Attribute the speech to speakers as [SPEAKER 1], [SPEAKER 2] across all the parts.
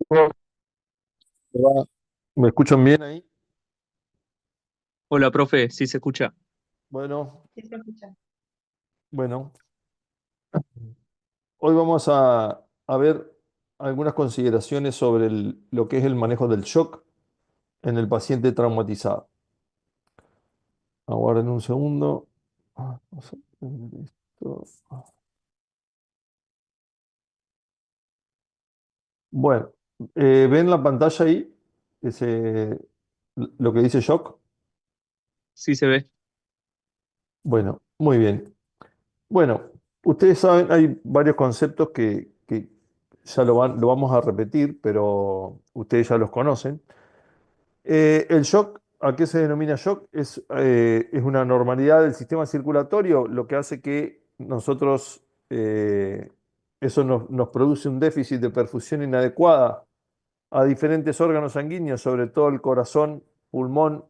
[SPEAKER 1] Va. ¿Me escuchan bien ahí?
[SPEAKER 2] Hola, profe, sí se escucha.
[SPEAKER 1] Bueno,
[SPEAKER 3] Sí se escucha.
[SPEAKER 1] bueno. Hoy vamos a ver algunas consideraciones sobre lo que es el manejo del shock en el paciente traumatizado. Aguarden un segundo. Vamos a ver esto. Bueno, ¿ven la pantalla ahí? Ese, lo que dice shock.
[SPEAKER 2] Sí se ve.
[SPEAKER 1] Bueno, muy bien. Bueno, ustedes saben, hay varios conceptos que ya lo vamos a repetir, pero ustedes ya los conocen. El shock, ¿a qué se denomina shock? Es una normalidad del sistema circulatorio, lo que hace que nosotros, eso nos produce un déficit de perfusión inadecuada a diferentes órganos sanguíneos, sobre todo el corazón, pulmón,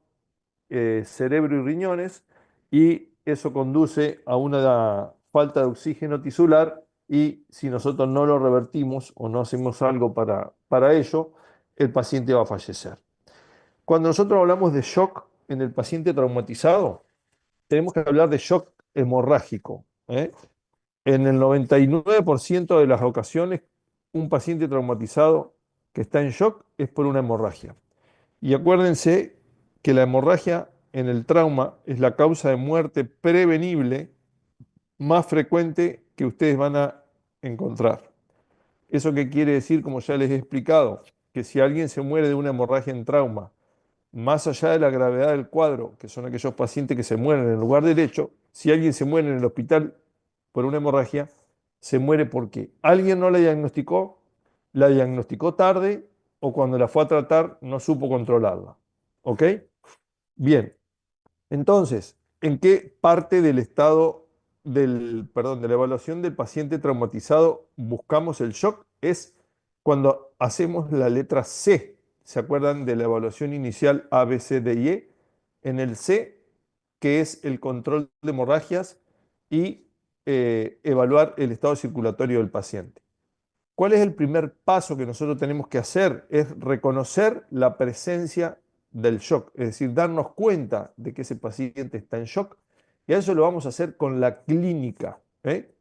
[SPEAKER 1] cerebro y riñones, y eso conduce a una falta de oxígeno tisular y si nosotros no lo revertimos o no hacemos algo para ello, el paciente va a fallecer. Cuando nosotros hablamos de shock en el paciente traumatizado, tenemos que hablar de shock hemorrágico, ¿eh? En el 99% de las ocasiones, un paciente traumatizado que está en shock es por una hemorragia. Y acuérdense que la hemorragia en el trauma es la causa de muerte prevenible más frecuente que ustedes van a encontrar. ¿Eso qué quiere decir? Como ya les he explicado, que si alguien se muere de una hemorragia en trauma, más allá de la gravedad del cuadro, que son aquellos pacientes que se mueren en el lugar derecho, si alguien se muere en el hospital por una hemorragia, se muere porque alguien no la diagnosticó tarde o cuando la fue a tratar no supo controlarla. ¿Ok? Bien, entonces, ¿en qué parte del estado perdón, de la evaluación del paciente traumatizado buscamos el shock? Es cuando hacemos la letra C. ¿Se acuerdan de la evaluación inicial A, B, C, D y E? En el C, que es el control de hemorragias y evaluar el estado circulatorio del paciente. ¿Cuál es el primer paso que nosotros tenemos que hacer? Es reconocer la presencia del shock, es decir, darnos cuenta de que ese paciente está en shock. Y a eso lo vamos a hacer con la clínica, ¿eh?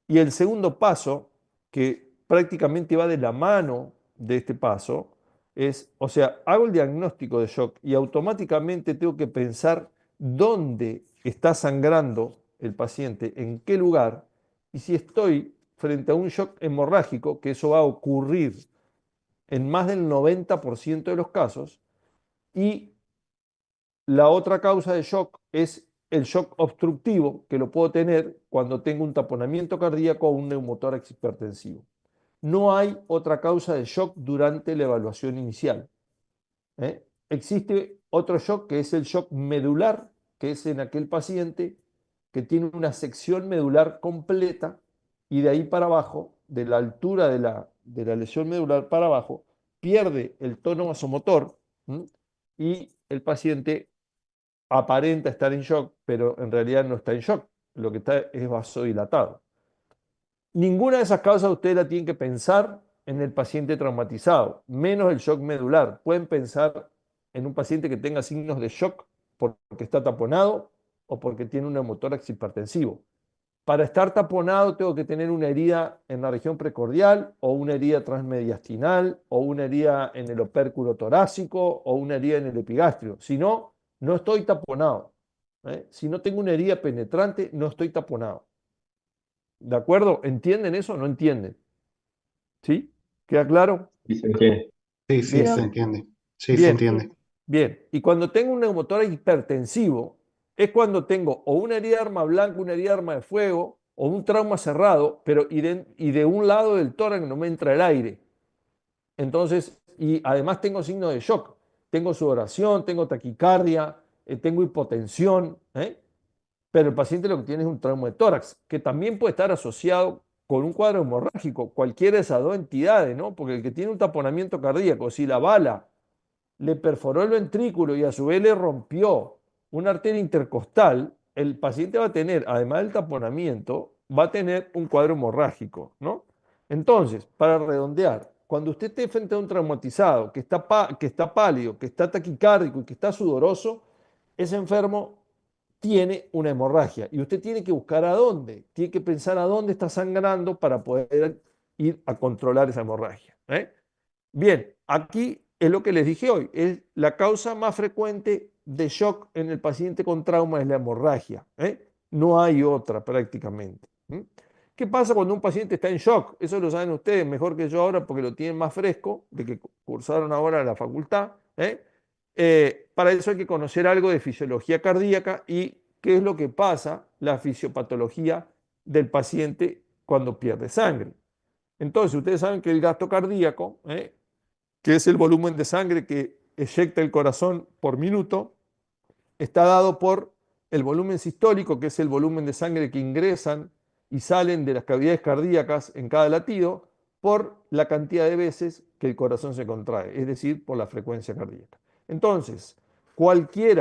[SPEAKER 1] Y el segundo paso, que prácticamente va de la mano de este paso, es, o sea, hago el diagnóstico de shock y automáticamente tengo que pensar dónde está sangrando el paciente, en qué lugar, y si estoy frente a un shock hemorrágico, que eso va a ocurrir en más del 90% de los casos, y la otra causa de shock es el shock obstructivo, que lo puedo tener cuando tengo un taponamiento cardíaco o un neumotórax hipertensivo. No hay otra causa de shock durante la evaluación inicial, ¿eh? Existe otro shock que es el shock medular, que es en aquel paciente que tiene una sección medular completa y de ahí para abajo, de la altura de la lesión medular para abajo, pierde el tono vasomotor, ¿m? Y el paciente aparenta estar en shock, pero en realidad no está en shock, lo que está es vasodilatado. Ninguna de esas causas ustedes la tienen que pensar en el paciente traumatizado, menos el shock medular. Pueden pensar en un paciente que tenga signos de shock porque está taponado o porque tiene un neumotórax hipertensivo. Para estar taponado tengo que tener una herida en la región precordial o una herida transmediastinal o una herida en el opérculo torácico o una herida en el epigastrio. Si no, no estoy taponado, ¿eh? Si no tengo una herida penetrante, no estoy taponado. ¿De acuerdo? ¿Entienden eso o no entienden? ¿Sí? ¿Queda claro?
[SPEAKER 4] Sí, se entiende. Sí, sí,
[SPEAKER 1] Bien,
[SPEAKER 4] se
[SPEAKER 3] Pero
[SPEAKER 4] entiende. Sí, se
[SPEAKER 1] bien,
[SPEAKER 4] entiende.
[SPEAKER 1] bien. Y cuando tengo un neumotórax hipertensivo, es cuando tengo o una herida de arma blanca, una herida de arma de fuego, o un trauma cerrado, pero y de un lado del tórax no me entra el aire. Entonces, y además tengo signos de shock. Tengo sudoración, tengo taquicardia, tengo hipotensión, ¿eh? Pero el paciente lo que tiene es un trauma de tórax, que también puede estar asociado con un cuadro hemorrágico, cualquiera de esas dos entidades, ¿no? Porque el que tiene un taponamiento cardíaco, si la bala le perforó el ventrículo y a su vez le rompió una arteria intercostal, el paciente va a tener, además del taponamiento, va a tener un cuadro hemorrágico, ¿no? Entonces, para redondear, cuando usted esté frente a un traumatizado que está pálido, que está taquicárdico y que está sudoroso, ese enfermo tiene una hemorragia y usted tiene que buscar a dónde, tiene que pensar a dónde está sangrando para poder ir a controlar esa hemorragia. Bien, aquí es lo que les dije hoy, es la causa más frecuente de shock en el paciente con trauma es la hemorragia. No hay otra prácticamente. ¿Qué pasa cuando un paciente está en shock? Eso lo saben ustedes mejor que yo ahora porque lo tienen más fresco, de que cursaron ahora la facultad. Para eso hay que conocer algo de fisiología cardíaca y qué es lo que pasa, la fisiopatología del paciente cuando pierde sangre. Entonces, ustedes saben que el gasto cardíaco, que es el volumen de sangre que eyecta el corazón por minuto, está dado por el volumen sistólico, que es el volumen de sangre que ingresan y salen de las cavidades cardíacas en cada latido, por la cantidad de veces que el corazón se contrae, es decir, por la frecuencia cardíaca. Entonces, cualquier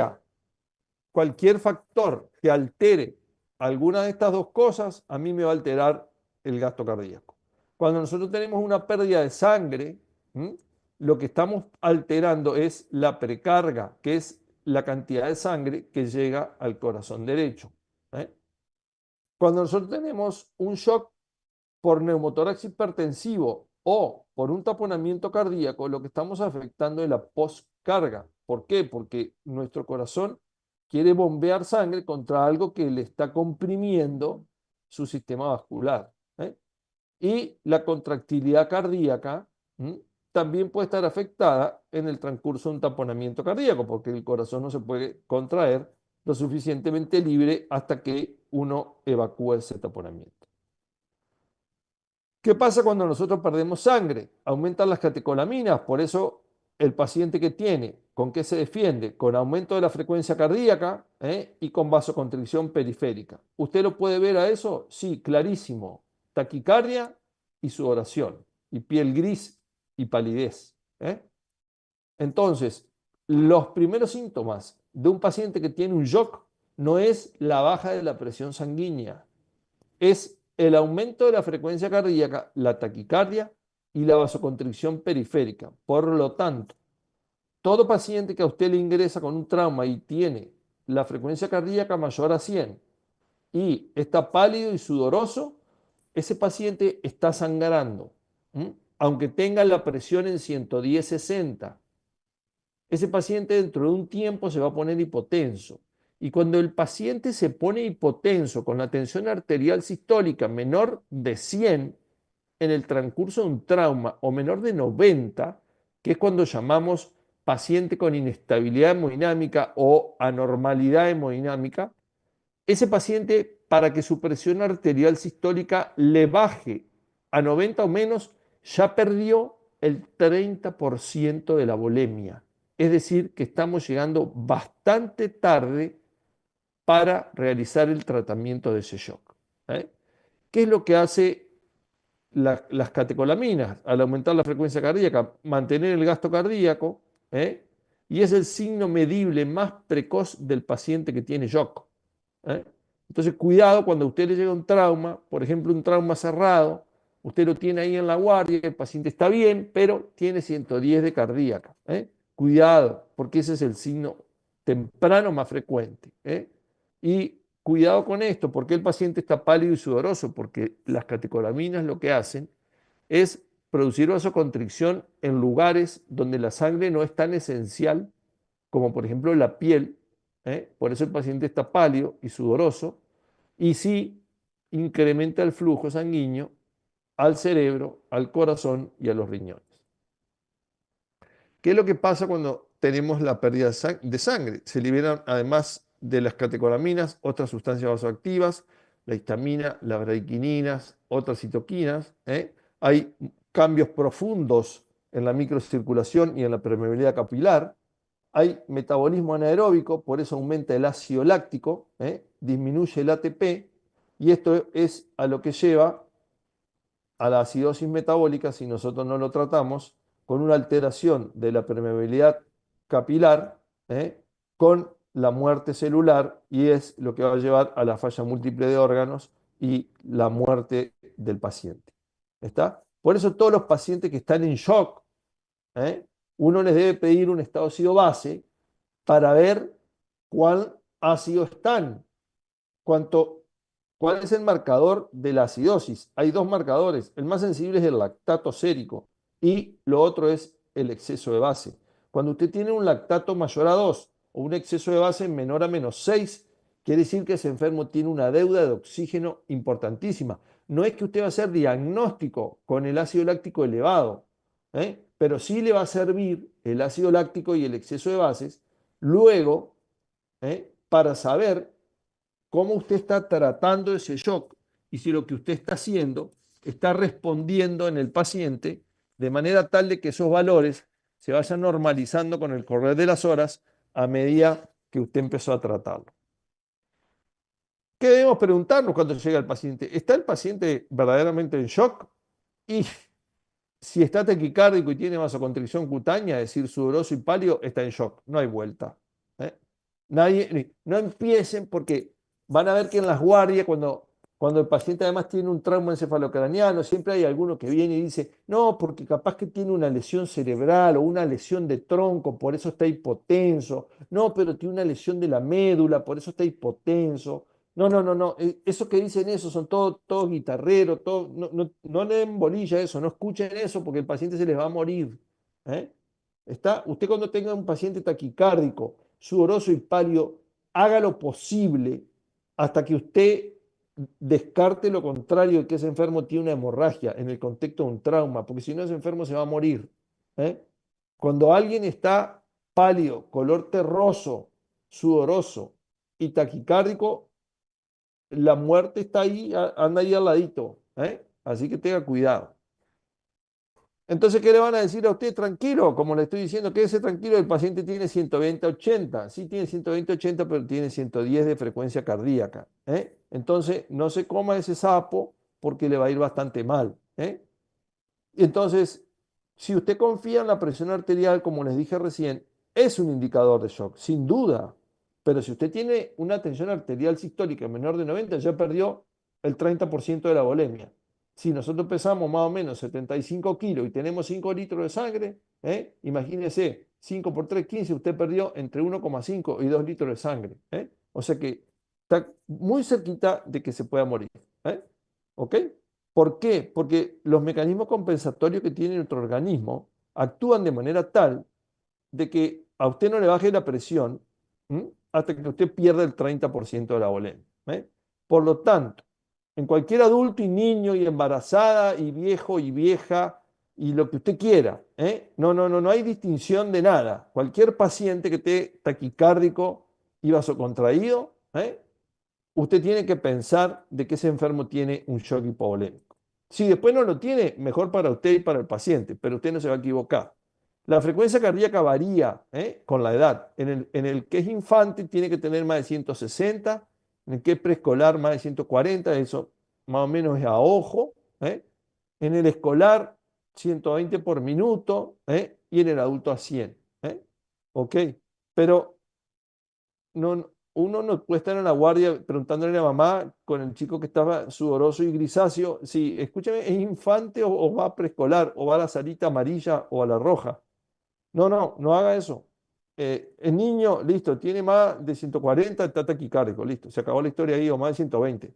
[SPEAKER 1] factor que altere alguna de estas dos cosas, a mí me va a alterar el gasto cardíaco. Cuando nosotros tenemos una pérdida de sangre, lo que estamos alterando es la precarga, que es la cantidad de sangre que llega al corazón derecho. Cuando nosotros tenemos un shock por neumotórax hipertensivo o por un taponamiento cardíaco, lo que estamos afectando es la postcarga. ¿Por qué? Porque nuestro corazón quiere bombear sangre contra algo que le está comprimiendo su sistema vascular. Y la contractilidad cardíaca también puede estar afectada en el transcurso de un taponamiento cardíaco, porque el corazón no se puede contraer lo suficientemente libre hasta que uno evacúa ese taponamiento. ¿Qué pasa cuando nosotros perdemos sangre? Aumentan las catecolaminas, por eso el paciente que tiene, ¿con qué se defiende? Con aumento de la frecuencia cardíaca y con vasoconstricción periférica. ¿Usted lo puede ver a eso? Sí, clarísimo. Taquicardia y sudoración, y piel gris y palidez. Entonces, los primeros síntomas de un paciente que tiene un shock no es la baja de la presión sanguínea, es el aumento de la frecuencia cardíaca, la taquicardia y la vasoconstricción periférica. Por lo tanto, todo paciente que a usted le ingresa con un trauma y tiene la frecuencia cardíaca mayor a 100 y está pálido y sudoroso, ese paciente está sangrando, aunque tenga la presión en 110/60. Ese paciente dentro de un tiempo se va a poner hipotenso. Y cuando el paciente se pone hipotenso con la tensión arterial sistólica menor de 100 en el transcurso de un trauma o menor de 90, que es cuando llamamos paciente con inestabilidad hemodinámica o anormalidad hemodinámica, ese paciente, para que su presión arterial sistólica le baje a 90 o menos, ya perdió el 30% de la volemia. Es decir, que estamos llegando bastante tarde para realizar el tratamiento de ese shock. ¿Qué es lo que hace las catecolaminas al aumentar la frecuencia cardíaca? Mantener el gasto cardíaco, y es el signo medible más precoz del paciente que tiene shock. Entonces, cuidado cuando a usted le llega un trauma, por ejemplo, un trauma cerrado, usted lo tiene ahí en la guardia, el paciente está bien, pero tiene 110 de cardíaca. Cuidado, porque ese es el signo temprano más frecuente. Y cuidado con esto, porque el paciente está pálido y sudoroso, porque las catecolaminas lo que hacen es producir vasoconstricción en lugares donde la sangre no es tan esencial, como por ejemplo la piel. Por eso el paciente está pálido y sudoroso, y sí incrementa el flujo sanguíneo al cerebro, al corazón y a los riñones. ¿Qué es lo que pasa cuando tenemos la pérdida de sangre? Se liberan, además de las catecolaminas, otras sustancias vasoactivas, la histamina, las bradykininas, otras citoquinas. Hay cambios profundos en la microcirculación y en la permeabilidad capilar. Hay metabolismo anaeróbico, por eso aumenta el ácido láctico, disminuye el ATP, y esto es a lo que lleva a la acidosis metabólica si nosotros no lo tratamos, con una alteración de la permeabilidad capilar, con la muerte celular, y es lo que va a llevar a la falla múltiple de órganos y la muerte del paciente. ¿Está? Por eso todos los pacientes que están en shock, ¿eh? Uno les debe pedir un estado ácido base para ver cuán ácido están, cuánto, cuál es el marcador de la acidosis. Hay dos marcadores. El más sensible es el lactato sérico y lo otro es el exceso de base. Cuando usted tiene un lactato mayor a 2 o un exceso de base menor a -6, quiere decir que ese enfermo tiene una deuda de oxígeno importantísima. No es que usted va a hacer diagnóstico con el ácido láctico elevado, pero sí le va a servir el ácido láctico y el exceso de bases luego, para saber cómo usted está tratando ese shock y si lo que usted está haciendo está respondiendo en el paciente de manera tal de que esos valores se vayan normalizando con el correr de las horas a medida que usted empezó a tratarlo. ¿Qué debemos preguntarnos cuando llega el paciente? ¿Está el paciente verdaderamente en shock? Y si está taquicárdico y tiene vasoconstricción cutánea, es decir, sudoroso y pálido, está en shock, no hay vuelta. No empiecen porque van a ver que en las guardias, cuando el paciente además tiene un trauma encefalocraniano, siempre hay alguno que viene y dice, no, porque capaz que tiene una lesión cerebral o una lesión de tronco, por eso está hipotenso. No, pero tiene una lesión de la médula, por eso está hipotenso. No, no, no, no. Eso que dicen eso son todos guitarreros, no le den bolilla a eso, no escuchen eso porque el paciente se les va a morir. ¿eh? Usted cuando tenga un paciente taquicárdico, sudoroso y pálido, haga lo posible hasta que usted descarte lo contrario de que ese enfermo tiene una hemorragia en el contexto de un trauma, porque si no ese enfermo se va a morir. ¿eh? Cuando alguien está pálido, color terroso, sudoroso y taquicárdico, la muerte está ahí, anda ahí al ladito. Así que tenga cuidado. Entonces, ¿qué le van a decir a usted? Tranquilo, como le estoy diciendo, quédese tranquilo, el paciente tiene 120/80. Sí tiene 120/80, pero tiene 110 de frecuencia cardíaca. Entonces, no se coma ese sapo porque le va a ir bastante mal. Y entonces, si usted confía en la presión arterial, como les dije recién, es un indicador de shock, sin duda. Pero si usted tiene una tensión arterial sistólica menor de 90, ya perdió el 30% de la volemia. Si nosotros pesamos más o menos 75 kilos y tenemos 5 litros de sangre, imagínese, 5 por 3, 15, usted perdió entre 1,5 y 2 litros de sangre. O sea que está muy cerquita de que se pueda morir. ¿Ok? ¿Por qué? Porque los mecanismos compensatorios que tiene nuestro organismo actúan de manera tal de que a usted no le baje la presión hasta que usted pierda el 30% de la volemia. Por lo tanto, en cualquier adulto y niño y embarazada y viejo y vieja y lo que usted quiera, no hay distinción de nada. Cualquier paciente que esté taquicárdico y vasocontraído, usted tiene que pensar de que ese enfermo tiene un shock hipovolémico. Si después no lo tiene, mejor para usted y para el paciente, pero usted no se va a equivocar. La frecuencia cardíaca varía con la edad. En el que es infante tiene que tener más de 160, en el que es preescolar más de 140, eso más o menos es a ojo. En el escolar 120 por minuto y en el adulto a 100. ¿Ok? Pero uno no puede estar en la guardia preguntándole a la mamá con el chico que estaba sudoroso y grisáceo, si, escúchame, ¿es infante o va a preescolar o va a la salita amarilla o a la roja? No haga eso. El niño, listo, tiene más de 140, está taquicárdico, listo, se acabó la historia ahí, o más de 120.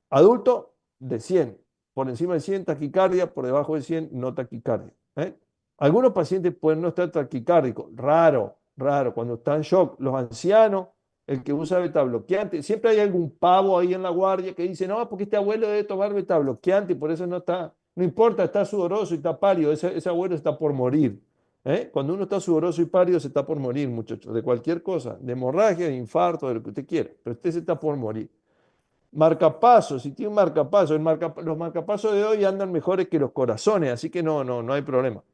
[SPEAKER 1] Adulto, de 100. Por encima de 100, taquicardia, por debajo de 100, no taquicardia. Algunos pacientes pueden no estar taquicárdicos, raro, raro, cuando están en shock. Los ancianos, el que usa beta bloqueante, siempre hay algún pavo ahí en la guardia que dice, no, porque este abuelo debe tomar beta bloqueante y por eso no está, no importa, está sudoroso y está pálido, ese abuelo está por morir. Cuando uno está sudoroso y pálido se está por morir, muchachos, de cualquier cosa, de hemorragia, de infarto, de lo que usted quiera, pero usted se está por morir. Marcapasos, si tiene un marcapaso, los marcapasos de hoy andan mejores que los corazones, así que no hay problema.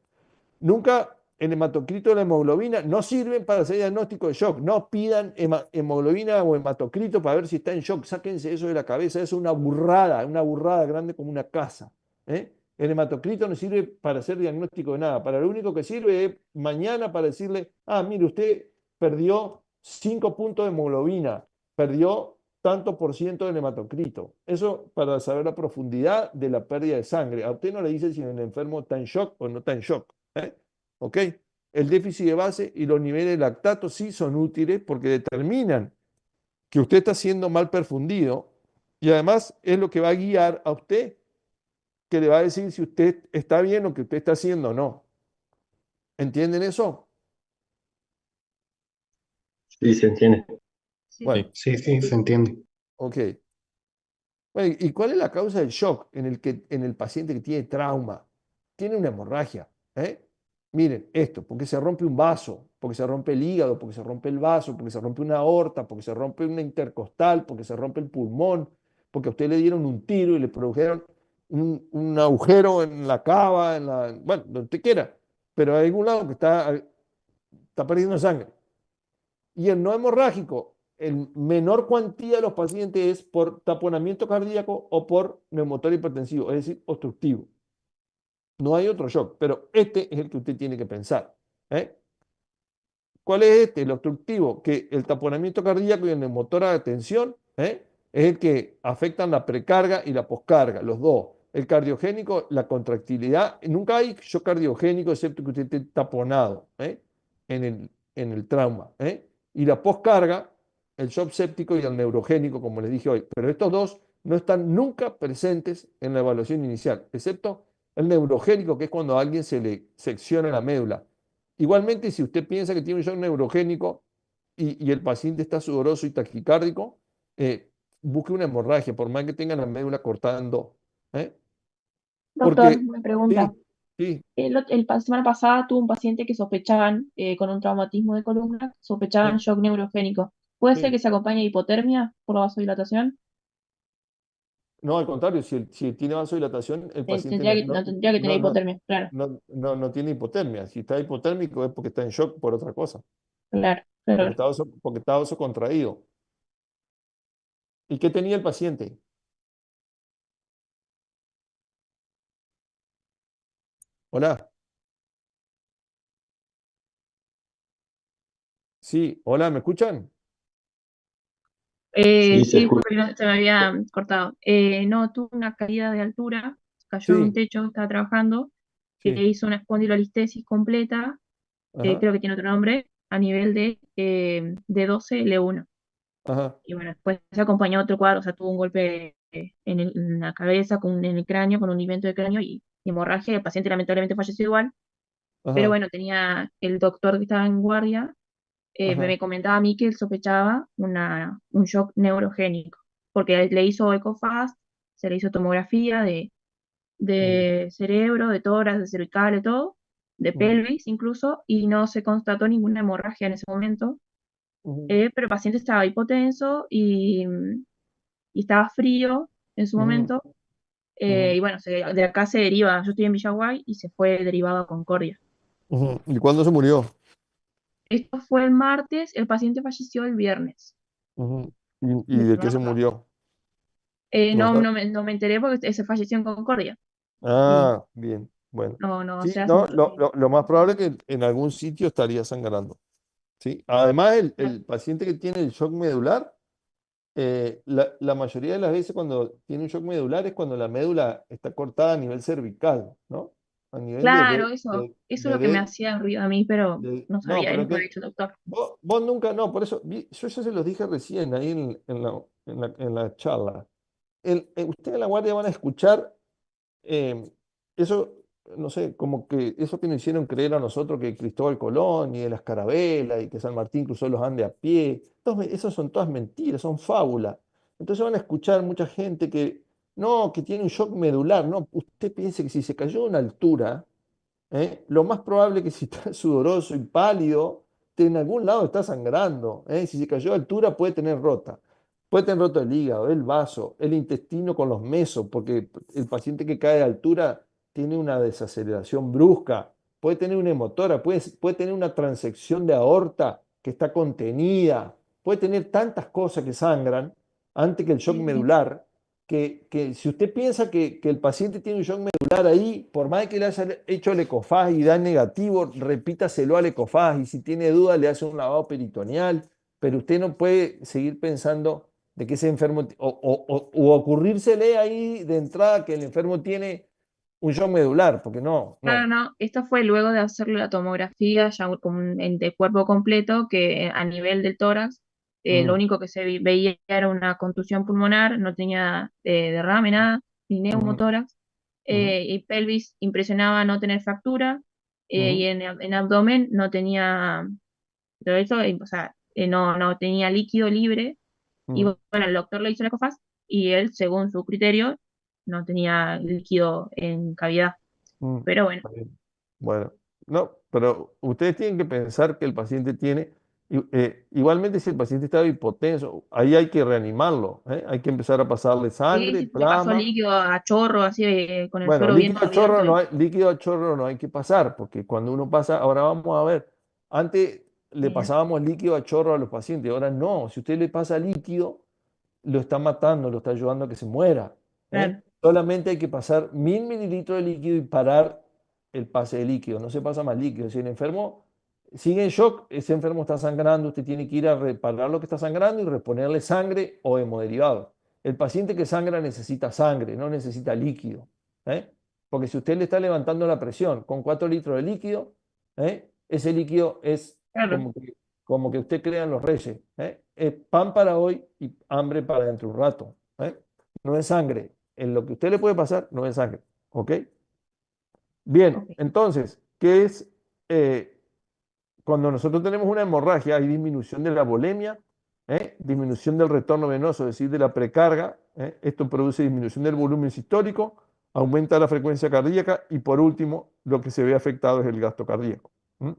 [SPEAKER 1] Nunca el hematocrito o la hemoglobina no sirven para hacer diagnóstico de shock. No pidan hemoglobina o hematocrito para ver si está en shock. Sáquense eso de la cabeza. Eso es una burrada grande como una casa. El hematocrito no sirve para hacer diagnóstico de nada. Para lo único que sirve es mañana para decirle, mire, usted perdió 5 puntos de hemoglobina, perdió tanto por ciento del hematocrito. Eso para saber la profundidad de la pérdida de sangre. A usted no le dice si el enfermo está en shock o no está en shock. ¿Ok? El déficit de base y los niveles de lactato sí son útiles porque determinan que usted está siendo mal perfundido y además es lo que va a guiar a usted, que le va a decir si usted está bien o que usted está haciendo o no. ¿Entienden eso?
[SPEAKER 4] Sí, se entiende.
[SPEAKER 1] Bueno,
[SPEAKER 4] Sí, sí, se entiende.
[SPEAKER 1] ok. Bueno, ¿y cuál es la causa del shock en el paciente que tiene trauma? Tiene una hemorragia. ¿Eh? Miren, esto, porque se rompe un vaso, porque se rompe el hígado, porque se rompe el vaso, porque se rompe una aorta, porque se rompe una intercostal, porque se rompe el pulmón, porque a usted le dieron un tiro y le produjeron un agujero en la cava, bueno, donde usted quiera, pero hay algún lado que está perdiendo sangre. Y el no hemorrágico, en menor cuantía de los pacientes es por taponamiento cardíaco o por neumotorio hipertensivo, es decir, obstructivo. No hay otro shock, pero este es el que usted tiene que pensar. ¿Eh? ¿Cuál es este? El obstructivo, que el taponamiento cardíaco y el neumotor de tensión es el que afectan la precarga y la poscarga, los dos. El cardiogénico, la contractilidad. Nunca hay shock cardiogénico excepto que usted esté taponado en el trauma. Y la poscarga, el shock séptico y el neurogénico, como les dije hoy. Pero estos dos no están nunca presentes en la evaluación inicial, excepto el neurogénico, que es cuando a alguien se le secciona la médula. Igualmente, si usted piensa que tiene un shock neurogénico y el paciente está sudoroso y taquicárdico, busque una hemorragia, por más que tenga la médula cortada en dos. ¿Eh?
[SPEAKER 3] Doctor,
[SPEAKER 1] Porque,
[SPEAKER 3] una pregunta.
[SPEAKER 1] sí, sí,
[SPEAKER 3] Semana pasada tuve un paciente que sospechaban con un traumatismo de columna, sospechaban
[SPEAKER 1] sí,
[SPEAKER 3] shock neurogénico. ¿Puede ser
[SPEAKER 1] sí.
[SPEAKER 3] que se acompañe de hipotermia por la vasodilatación?
[SPEAKER 1] No, al contrario, si tiene vasodilatación, el paciente
[SPEAKER 3] No tendría que tener hipotermia, claro,
[SPEAKER 1] no tiene hipotermia. Si está hipotérmico es porque está en shock por otra cosa,
[SPEAKER 3] claro, claro.
[SPEAKER 1] porque está oso contraído. ¿Y qué tenía el paciente? Hola, sí, hola, ¿me escuchan?
[SPEAKER 4] Sí, se
[SPEAKER 3] Sí,
[SPEAKER 4] escucha.
[SPEAKER 3] disculpe, que se me había cortado. No, tuvo una caída de altura, cayó de un
[SPEAKER 1] Sí,
[SPEAKER 3] techo, estaba trabajando,
[SPEAKER 1] sí,
[SPEAKER 3] hizo una espondilolistesis completa,
[SPEAKER 1] ajá,
[SPEAKER 3] creo que tiene otro nombre, a nivel de 12 L1.
[SPEAKER 1] ajá,
[SPEAKER 3] Y bueno, después se acompañó otro cuadro, o sea, tuvo un golpe en la cabeza, en el cráneo, con un hundimiento de cráneo y hemorragia. El paciente lamentablemente falleció igual, pero
[SPEAKER 1] ajá,
[SPEAKER 3] bueno, tenía el doctor que estaba en guardia,
[SPEAKER 1] ajá.
[SPEAKER 3] me comentaba a mí que él sospechaba un shock neurogénico, porque le hizo ecofast, se le hizo tomografía
[SPEAKER 1] Mm,
[SPEAKER 3] de cerebro, de tórax, de cervical, de todo, de
[SPEAKER 1] mm,
[SPEAKER 3] pelvis incluso, y no se constató ninguna hemorragia en ese momento.
[SPEAKER 1] mm,
[SPEAKER 3] Pero el paciente estaba hipotenso y estaba frío en su
[SPEAKER 1] mm,
[SPEAKER 3] momento.
[SPEAKER 1] mm,
[SPEAKER 3] Y bueno, de acá se deriva, yo estoy en Villaguay y se fue derivado a Concordia.
[SPEAKER 1] ¿Y cuándo se murió?
[SPEAKER 3] Esto fue el martes, el paciente falleció el viernes.
[SPEAKER 1] Ujú. ¿Y
[SPEAKER 3] De
[SPEAKER 1] de qué
[SPEAKER 3] semana
[SPEAKER 1] se
[SPEAKER 3] pasada.
[SPEAKER 1] murió? ¿No está?
[SPEAKER 3] No me enteré porque se falleció en Concordia. Y
[SPEAKER 1] Ah, bien, bueno.
[SPEAKER 3] no
[SPEAKER 1] Sí,
[SPEAKER 3] sé hace
[SPEAKER 1] no,
[SPEAKER 3] mucho tiempo.
[SPEAKER 1] lo más probable es que en algún sitio estaría sangrando. ¿Sí? Además, el paciente que tiene el shock medular, la mayoría de las veces cuando tiene un shock medular es cuando la médula está cortada a nivel cervical, ¿no? A nivel
[SPEAKER 3] Claro, eso es lo que me
[SPEAKER 1] de,
[SPEAKER 3] hacía ruido a mí, pero no
[SPEAKER 1] no,
[SPEAKER 3] sabía, él
[SPEAKER 1] pero
[SPEAKER 3] me lo había
[SPEAKER 1] que
[SPEAKER 3] dicho el doctor.
[SPEAKER 1] vos nunca, no, por eso, yo ya se los dije recién ahí en la charla. Ustedes en la guardia van a escuchar eh, eso, no sé, como que eso que nos hicieron creer a nosotros que Cristóbal Colón y de las carabelas y que San Martín cruzó los Andes a pie, esas son todas mentiras, son fábulas. Entonces van a escuchar mucha gente que, no, que tiene un shock medular, no, usted piense que si se cayó a una altura, lo más probable es que si está sudoroso y pálido, en algún lado está sangrando. Si se cayó a altura puede tener rota. Puede tener roto el hígado, el vaso, el intestino con los mesos, porque el paciente que cae de altura tiene una desaceleración brusca, puede tener una hemotora, puede tener una transección de aorta que está contenida, puede tener tantas cosas que sangran antes que el shock
[SPEAKER 3] Sí, sí.
[SPEAKER 1] medular, que si usted piensa que el paciente tiene un shock medular ahí, por más que le haya hecho el ecofag y da negativo, repítaselo al ecofag y si tiene duda le hace un lavado peritoneal, pero usted no puede seguir pensando de que ese enfermo, o ocurrírsele ahí de entrada que el enfermo tiene un shock medular, porque no,
[SPEAKER 3] Claro,
[SPEAKER 1] no.
[SPEAKER 3] no, esto fue luego de hacerle la tomografía ya de cuerpo completo, que a nivel del tórax, lo
[SPEAKER 1] Mm,
[SPEAKER 3] único que se veía era una contusión pulmonar, no tenía derrame, nada, ni
[SPEAKER 1] ujú,
[SPEAKER 3] neumotórax,
[SPEAKER 1] ujú,
[SPEAKER 3] y pelvis impresionaba no tener fractura, y
[SPEAKER 1] ujú,
[SPEAKER 3] en abdomen no tenía todo eso, o sea, no tenía líquido libre, y
[SPEAKER 1] ujú,
[SPEAKER 3] bueno, el doctor le hizo la ecofaz, y él, según su criterio, no tenía líquido en cavidad, pero bueno.
[SPEAKER 1] está bien. Bueno, no, pero ustedes tienen que pensar que el paciente tiene, igualmente si el paciente está hipotenso, ahí hay que reanimarlo, ¿eh? Hay que empezar a pasarle
[SPEAKER 3] Sí,
[SPEAKER 1] sangre,
[SPEAKER 3] sí, le pasó
[SPEAKER 1] plasma.
[SPEAKER 3] líquido a chorro, así, con el
[SPEAKER 1] Bueno,
[SPEAKER 3] suero bien abierto.
[SPEAKER 1] líquido a chorro no hay que pasar, porque cuando uno pasa, ahora vamos a ver, antes le
[SPEAKER 3] Bien,
[SPEAKER 1] pasábamos líquido a chorro a los pacientes, ahora no, si usted le pasa líquido, lo está matando, lo está ayudando a que se muera. ¿Eh?
[SPEAKER 3] claro,
[SPEAKER 1] Solamente hay que pasar 1000 mililitros de líquido y parar el pase de líquido, no se pasa más líquido. Si el enfermo sigue en shock, ese enfermo está sangrando, usted tiene que ir a reparar lo que está sangrando y reponerle sangre o hemoderivados. El paciente que sangra necesita sangre, no necesita líquido. ¿Eh? Porque si usted le está levantando la presión con 4 litros de líquido, ese líquido es
[SPEAKER 3] claro.
[SPEAKER 1] como que usted crea en los reyes. Es pan para hoy y hambre para dentro de un rato. No es sangre. En lo que usted le puede pasar, no es sangre. ¿Ok? Bien,
[SPEAKER 3] Ok.
[SPEAKER 1] entonces, ¿qué es eh, cuando nosotros tenemos una hemorragia? Hay disminución de la volemia, disminución del retorno venoso, es decir, de la precarga. Esto produce disminución del volumen sistólico, aumenta la frecuencia cardíaca y por último, lo que se ve afectado es el gasto cardíaco. ¿Mm?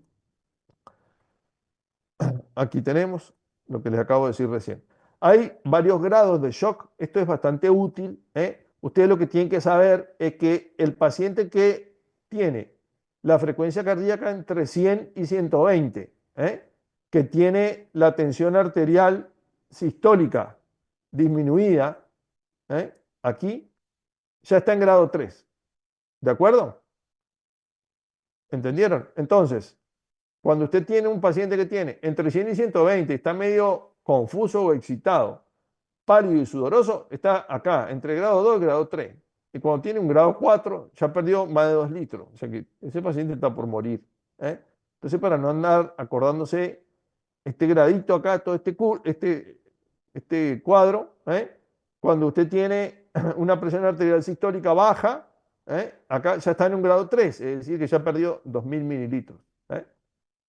[SPEAKER 1] Aquí tenemos lo que les acabo de decir recién. Hay varios grados de shock. Esto es bastante útil. Ustedes lo que tienen que saber es que el paciente que tiene la frecuencia cardíaca entre 100 y 120, que tiene la tensión arterial sistólica disminuida, aquí ya está en grado 3. ¿De acuerdo? ¿Entendieron? Entonces, cuando usted tiene un paciente que tiene entre 100 y 120, está medio confuso o excitado, pálido y sudoroso, está acá, entre grado 2 y grado 3. Y cuando tiene un grado 4, ya perdió más de 2 litros. O sea que ese paciente está por morir. ¿Eh? Entonces, para no andar acordándose este gradito acá, todo este cuadro, cuando usted tiene una presión arterial sistólica baja, acá ya está en un grado 3, es decir, que ya perdió 2000 mililitros. ¿Eh?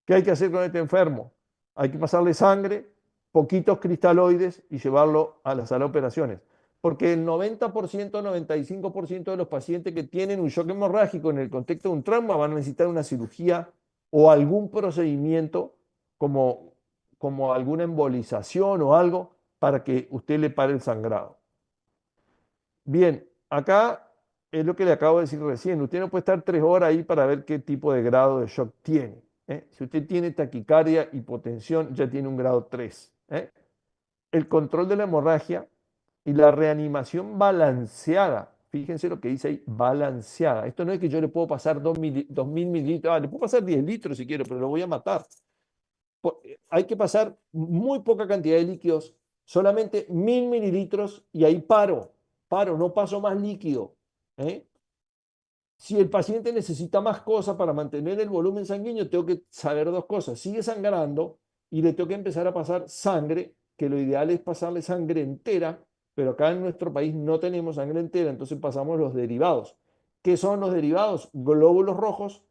[SPEAKER 1] ¿Qué hay que hacer con este enfermo? Hay que pasarle sangre, poquitos cristaloides y llevarlo a la sala de operaciones. Porque el 90%, 95% de los pacientes que tienen un shock hemorrágico en el contexto de un trauma van a necesitar una cirugía o algún procedimiento como, como alguna embolización o algo para que usted le pare el sangrado. Bien, acá es lo que le acabo de decir recién. Usted no puede estar 3 horas ahí para ver qué tipo de grado de shock tiene. Si usted tiene taquicardia, hipotensión, ya tiene un grado 3. El control de la hemorragia y la reanimación balanceada. Fíjense lo que dice ahí, balanceada. Esto no es que yo le puedo pasar 2000 mililitros, le puedo pasar 10 litros si quiero, pero lo voy a matar. Hay que pasar muy poca cantidad de líquidos, solamente 1000 mililitros y ahí paro, no paso más líquido. ¿eh? Si el paciente necesita más cosas para mantener el volumen sanguíneo, tengo que saber dos cosas. Sigue sangrando y le tengo que empezar a pasar sangre, que lo ideal es pasarle sangre entera, pero acá en nuestro país no tenemos sangre entera, entonces pasamos los derivados. ¿Qué son los derivados? Glóbulos rojos,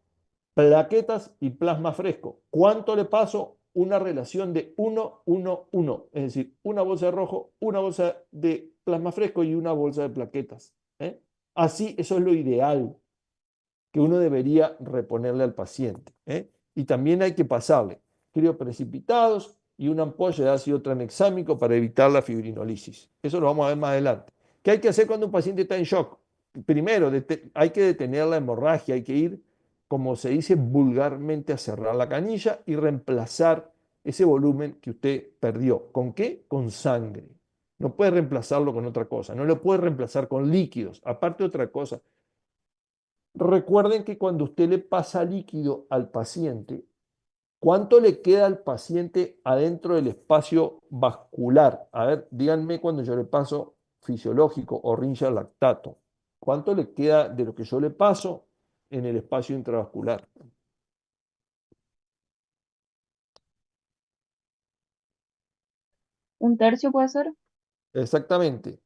[SPEAKER 1] plaquetas y plasma fresco. ¿Cuánto le paso? Una relación de 1-1-1, es decir, una bolsa de rojo, una bolsa de plasma fresco y una bolsa de plaquetas. Así, eso es lo ideal que uno debería reponerle al paciente. Y también hay que pasarle crioprecipitados y una ampolla de ácido tranexámico para evitar la fibrinolisis. Eso lo vamos a ver más adelante. ¿Qué hay que hacer cuando un paciente está en shock? Primero, hay que detener la hemorragia, hay que ir, como se dice vulgarmente, a cerrar la canilla y reemplazar ese volumen que usted perdió. ¿Con qué? Con sangre. No puede reemplazarlo con otra cosa, no lo puede reemplazar con líquidos. Aparte de otra cosa, recuerden que cuando usted le pasa líquido al paciente, ¿Cuánto le queda al paciente adentro del espacio vascular? A ver, díganme cuando yo le paso fisiológico o rincha lactato. ¿Cuánto le queda de lo que yo le paso en el espacio intravascular?
[SPEAKER 3] ¿Un tercio puede ser?
[SPEAKER 1] Exactamente.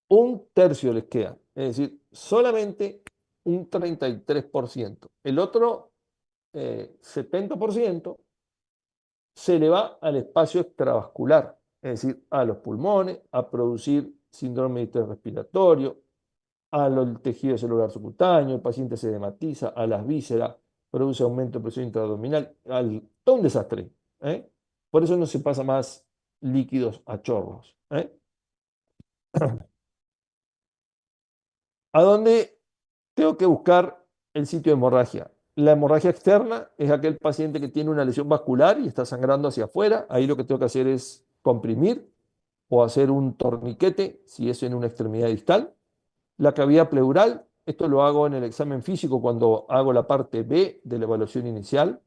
[SPEAKER 1] Un tercio les queda. Es decir, solamente un 33%. El otro 70% se le va al espacio extravascular, es decir, a los pulmones, a producir síndrome de distrés respiratorio, al tejido celular subcutáneo, el paciente se edematiza, a las vísceras, produce aumento de presión intraabdominal, todo un desastre. ¿Eh? Por eso no se pasa más líquidos a chorros. ¿Eh? ¿A dónde tengo que buscar el sitio de hemorragia? La hemorragia externa es aquel paciente que tiene una lesión vascular y está sangrando hacia afuera. Ahí lo que tengo que hacer es comprimir o hacer un torniquete si es en una extremidad distal. La cavidad pleural, esto lo hago en el examen físico cuando hago la parte B de la evaluación inicial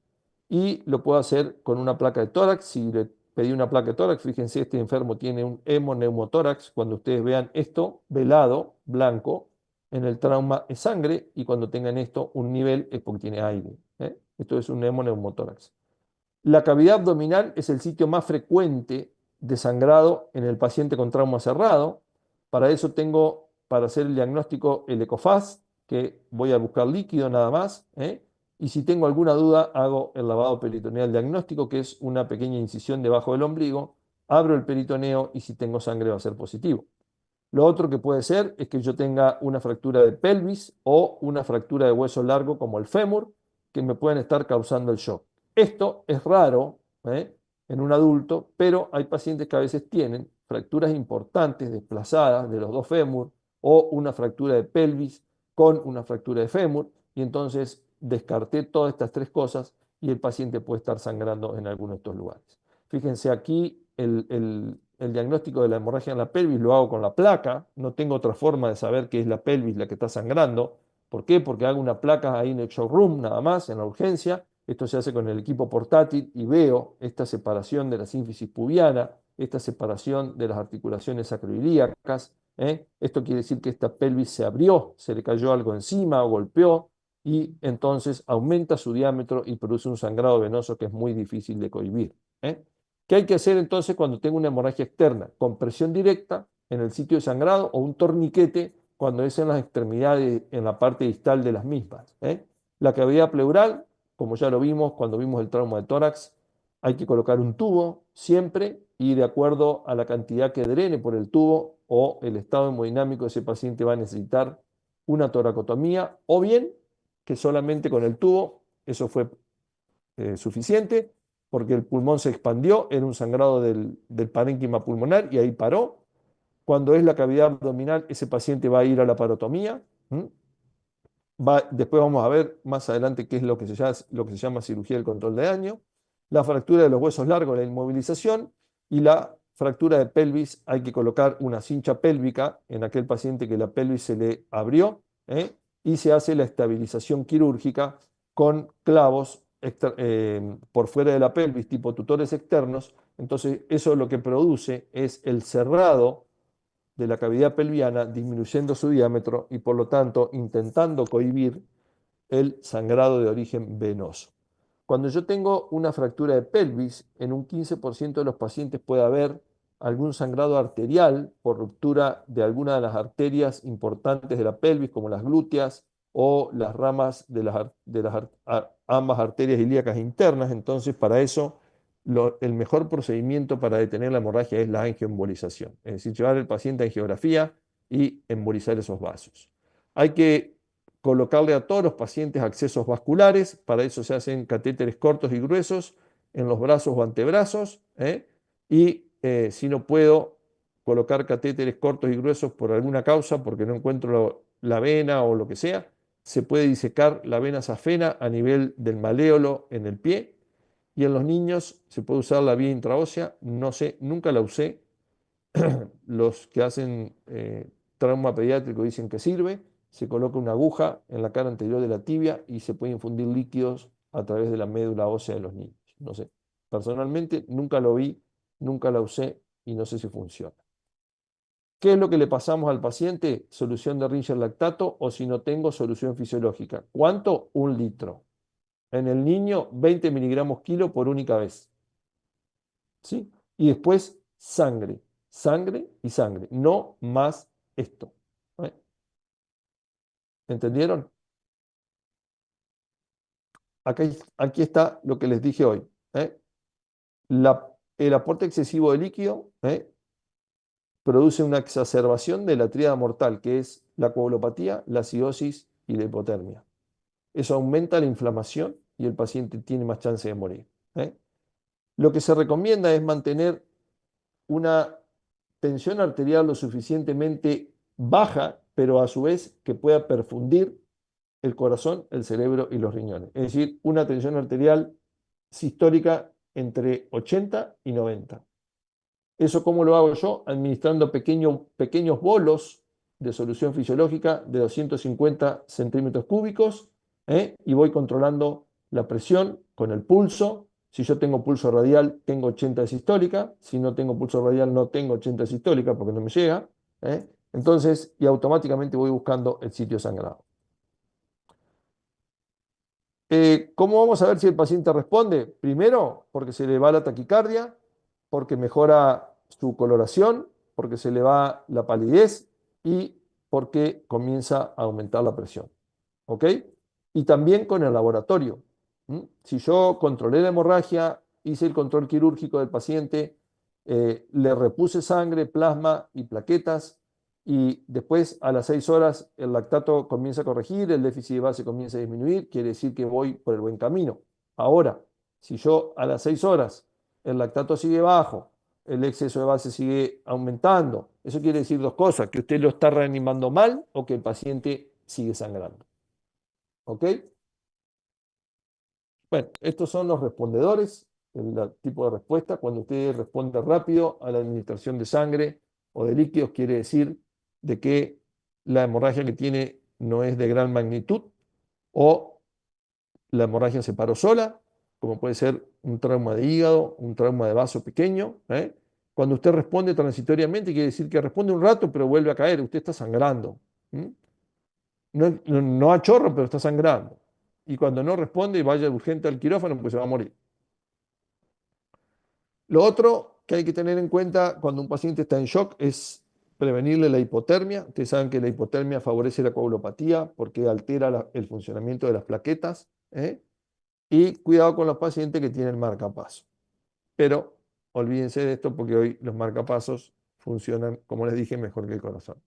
[SPEAKER 1] y lo puedo hacer con una placa de tórax. Si le pedí una placa de tórax, fíjense, este enfermo tiene un hemoneumotórax. Cuando ustedes vean esto velado, blanco, en el trauma es sangre y cuando tengan esto, un nivel es porque tiene aire. ¿Eh? Esto es un hemoneumotórax. La cavidad abdominal es el sitio más frecuente de sangrado en el paciente con trauma cerrado. Para eso tengo, para hacer el diagnóstico, el ECOFAST, que voy a buscar líquido nada más. Y si tengo alguna duda, hago el lavado peritoneal diagnóstico, que es una pequeña incisión debajo del ombligo. Abro el peritoneo y si tengo sangre va a ser positivo. Lo otro que puede ser es que yo tenga una fractura de pelvis o una fractura de hueso largo como el fémur, que me pueden estar causando el shock. Esto es raro en un adulto, pero hay pacientes que a veces tienen fracturas importantes desplazadas de los dos fémur o una fractura de pelvis con una fractura de fémur y entonces descarté todas estas tres cosas y el paciente puede estar sangrando en alguno de estos lugares. Fíjense aquí el diagnóstico de la hemorragia en la pelvis lo hago con la placa, no tengo otra forma de saber que es la pelvis la que está sangrando. ¿Por qué? Porque hago una placa ahí en el showroom nada más, en la urgencia. Esto se hace con el equipo portátil y veo esta separación de la sínfisis pubiana, esta separación de las articulaciones sacroiliacas. Esto quiere decir que esta pelvis se abrió, se le cayó algo encima o golpeó y entonces aumenta su diámetro y produce un sangrado venoso que es muy difícil de cohibir. ¿Eh? ¿Qué hay que hacer entonces cuando tengo una hemorragia externa? Compresión directa en el sitio de sangrado o un torniquete cuando es en las extremidades, en la parte distal de las mismas. La cavidad pleural, como ya lo vimos cuando vimos el trauma de tórax, hay que colocar un tubo siempre y de acuerdo a la cantidad que drene por el tubo o el estado hemodinámico de ese paciente va a necesitar una toracotomía o bien que solamente con el tubo, eso fue suficiente, porque el pulmón se expandió, era un sangrado del parénquima pulmonar y ahí paró. Cuando es la cavidad abdominal, ese paciente va a ir a la parotomía. Después vamos a ver más adelante qué es lo que se llama cirugía del control de daño. La fractura de los huesos largos, la inmovilización y la fractura de pelvis, hay que colocar una cincha pélvica en aquel paciente que la pelvis se le abrió y se hace la estabilización quirúrgica con clavos por fuera de la pelvis, tipo tutores externos. Entonces, eso lo que produce es el cerrado de la cavidad pelviana, disminuyendo su diámetro y por lo tanto intentando cohibir el sangrado de origen venoso. Cuando yo tengo una fractura de pelvis, en un 15% de los pacientes puede haber algún sangrado arterial por ruptura de alguna de las arterias importantes de la pelvis, como las glúteas o las ramas de ambas arterias ilíacas internas. Entonces, para eso, el mejor procedimiento para detener la hemorragia es la angioembolización, es decir, llevar al paciente a angiografía y embolizar esos vasos. Hay que colocarle a todos los pacientes accesos vasculares, para eso se hacen catéteres cortos y gruesos en los brazos o antebrazos, y si no puedo colocar catéteres cortos y gruesos por alguna causa, porque no encuentro la vena o lo que sea, se puede disecar la vena safena a nivel del maléolo en el pie, y en los niños se puede usar la vía intraósea, no sé, nunca la usé, los que hacen trauma pediátrico dicen que sirve, se coloca una aguja en la cara anterior de la tibia y se puede infundir líquidos a través de la médula ósea de los niños. No sé. Personalmente nunca lo vi, nunca la usé y no sé si funciona. ¿Qué es lo que le pasamos al paciente? Solución de Ringer lactato o si no tengo solución fisiológica. ¿Cuánto? 1 litro. En el niño, 20 miligramos kilo por única vez. ¿Sí? Y después sangre, sangre y sangre. No más esto. ¿Eh? ¿Entendieron? Aquí está lo que les dije hoy. ¿Eh? El aporte excesivo de líquido produce una exacerbación de la tríada mortal, que es la coagulopatía, la acidosis y la hipotermia. Eso aumenta la inflamación y el paciente tiene más chance de morir. Lo que se recomienda es mantener una tensión arterial lo suficientemente baja, pero a su vez que pueda perfundir el corazón, el cerebro y los riñones. Es decir, una tensión arterial sistólica entre 80 y 90. ¿Eso cómo lo hago yo? Administrando pequeños bolos de solución fisiológica de 250 centímetros cúbicos y voy controlando la presión con el pulso. Si yo tengo pulso radial, tengo 80 de sistólica. Si no tengo pulso radial, no tengo 80 de sistólica porque no me llega. Entonces, y automáticamente voy buscando el sitio sangrado. ¿Cómo vamos a ver si el paciente responde? Primero, porque se le va la taquicardia, porque mejora su coloración, porque se le va la palidez y porque comienza a aumentar la presión. ¿Ok? Y también con el laboratorio. Si yo controlé la hemorragia, hice el control quirúrgico del paciente, le repuse sangre, plasma y plaquetas, y después a las 6 horas el lactato comienza a corregir, el déficit de base comienza a disminuir, quiere decir que voy por el buen camino. Ahora, si yo a las 6 horas el lactato sigue bajo, el exceso de base sigue aumentando, eso quiere decir dos cosas, que usted lo está reanimando mal o que el paciente sigue sangrando. ¿Ok? Bueno, estos son los respondedores, el tipo de respuesta. Cuando usted responde rápido a la administración de sangre o de líquidos, quiere decir de que la hemorragia que tiene no es de gran magnitud o la hemorragia se paró sola, como puede ser un trauma de hígado, un trauma de vaso pequeño. Cuando usted responde transitoriamente, quiere decir que responde un rato, pero vuelve a caer. Usted está sangrando. No a chorro, pero está sangrando. Y cuando no responde, vaya urgente al quirófano porque se va a morir. Lo otro que hay que tener en cuenta cuando un paciente está en shock es prevenirle la hipotermia. Ustedes saben que la hipotermia favorece la coagulopatía porque altera el funcionamiento de las plaquetas. Y cuidado con los pacientes que tienen marcapasos. Pero olvídense de esto porque hoy los marcapasos funcionan, como les dije, mejor que el corazón.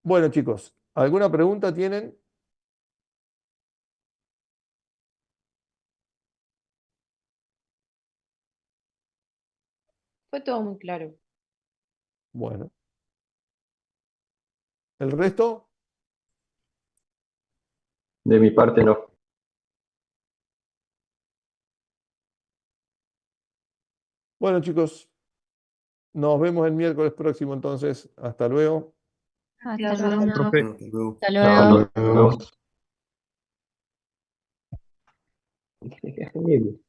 [SPEAKER 1] Bueno, chicos, ¿alguna pregunta tienen?
[SPEAKER 5] Fue todo muy claro.
[SPEAKER 1] Bueno. ¿El resto?
[SPEAKER 4] De mi parte no.
[SPEAKER 1] Bueno, chicos, nos vemos el miércoles próximo entonces. Hasta luego.
[SPEAKER 3] Hasta
[SPEAKER 5] Hasta
[SPEAKER 3] luego.
[SPEAKER 2] Profe,
[SPEAKER 6] Hasta luego.
[SPEAKER 3] Hasta
[SPEAKER 4] Hasta
[SPEAKER 3] luego.
[SPEAKER 4] luego.